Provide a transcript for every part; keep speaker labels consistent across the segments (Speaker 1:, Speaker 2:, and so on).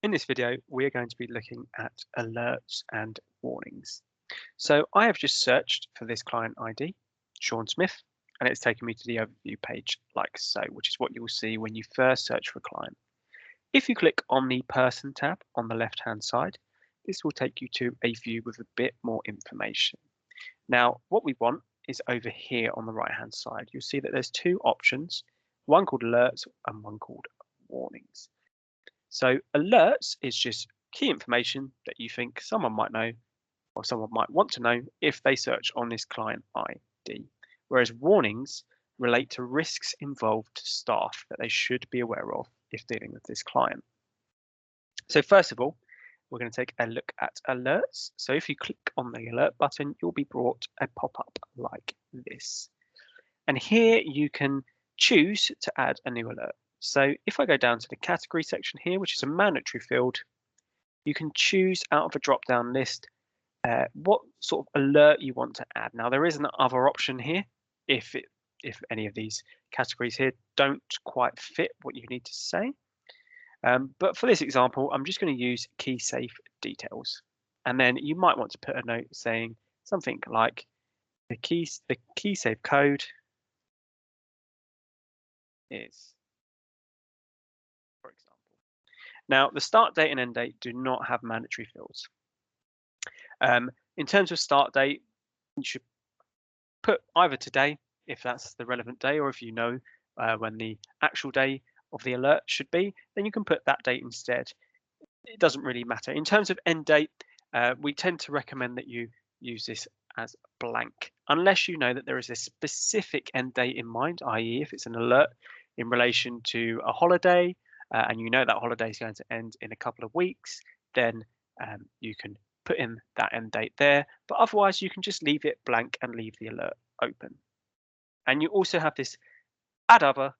Speaker 1: In this video, we are going to be looking at alerts and warnings. So I have just searched for this client ID, Sean Smith, and it's taken me to the overview page like so, which is what you'll see when you first search for a client. If you click on the Person tab on the left-hand side, this will take you to a view with a bit more information. Now, what we want is over here on the right-hand side. You'll see that there's two options, one called alerts and one called warnings. So alerts is just key information that you think someone might know or someone might want to know if they search on this client ID. Whereas warnings relate to risks involved to staff that they should be aware of if dealing with this client. So first of all, we're going to take a look at alerts. So if you click on the alert button, you'll be brought a pop-up like this. And here you can choose to add a new alert. So if I go down to the category section here, which is a mandatory field, you can choose out of a drop-down list what sort of alert you want to add. Now there is an other option here if any of these categories here don't quite fit what you need to say. But for this example, I'm just going to use key safe details. And then you might want to put a note saying something like the key safe code is, for example. Now, the start date and end date do not have mandatory fields. In terms of start date, you should put either today, if that's the relevant day, or if you know when the actual day of the alert should be, then you can put that date instead. It doesn't really matter. In terms of end date, we tend to recommend that you use this as blank, unless you know that there is a specific end date in mind, i.e. if it's an alert in relation to a holiday, and you know that holiday is going to end in a couple of weeks, then you can put in that end date there. But otherwise, you can just leave it blank and leave the alert open. And you also have this Add Other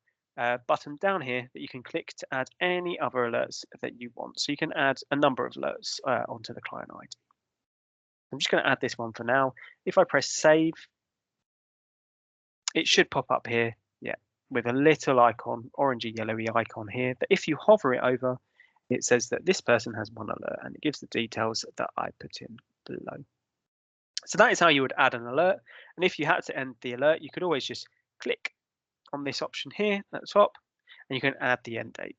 Speaker 1: button down here that you can click to add any other alerts that you want. So you can add a number of alerts onto the client ID. I'm just going to add this one for now. If I press save, it should pop up here, yeah, with a little icon, orangey yellowy icon here, that if you hover it over, it says that this person has one alert and it gives the details that I put in below. So that is how you would add an alert. And if you had to end the alert, you could always just click on this option here at the top and you can add the end date.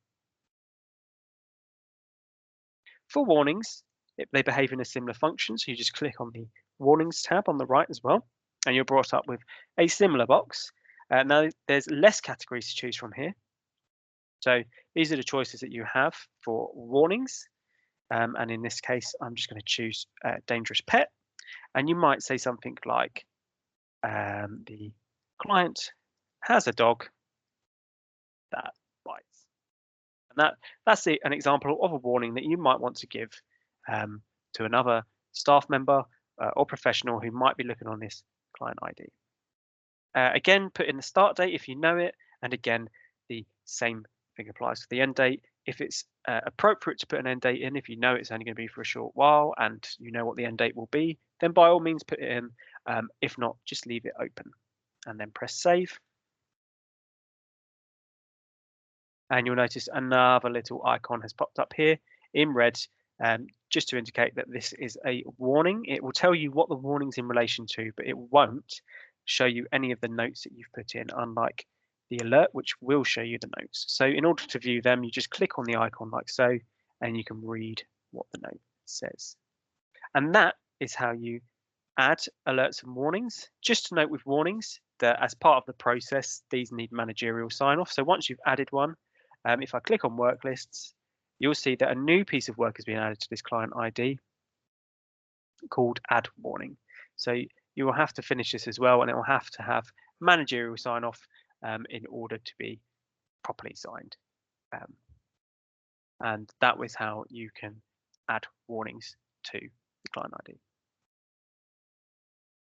Speaker 1: For warnings, they behave in a similar function. So you just click on the warnings tab on the right as well, and you're brought up with a similar box. Now there's less categories to choose from here. So these are the choices that you have for warnings. And in this case, I'm just going to choose dangerous pet. And you might say something like the client has a dog that bites. And that's an example of a warning that you might want to give to another staff member or professional who might be looking on this client ID. Again, put in the start date if you know it, and again, the same thing applies to the end date. If it's appropriate to put an end date in, if you know it's only going to be for a short while and you know what the end date will be, then by all means put it in. If not, just leave it open and then press save. And you'll notice another little icon has popped up here in red, just to indicate that this is a warning. It will tell you what the warning's in relation to, but it won't show you any of the notes that you've put in, unlike the alert, which will show you the notes. So in order to view them, you just click on the icon like so, and you can read what the note says. And that is how you add alerts and warnings. Just to note with warnings that as part of the process, these need managerial sign-off. So once you've added one, if I click on work lists, you'll see that a new piece of work has been added to this client ID called add warning. So you will have to finish this as well, and it will have to have managerial sign-off in order to be properly signed. And that was how you can add warnings to the client ID.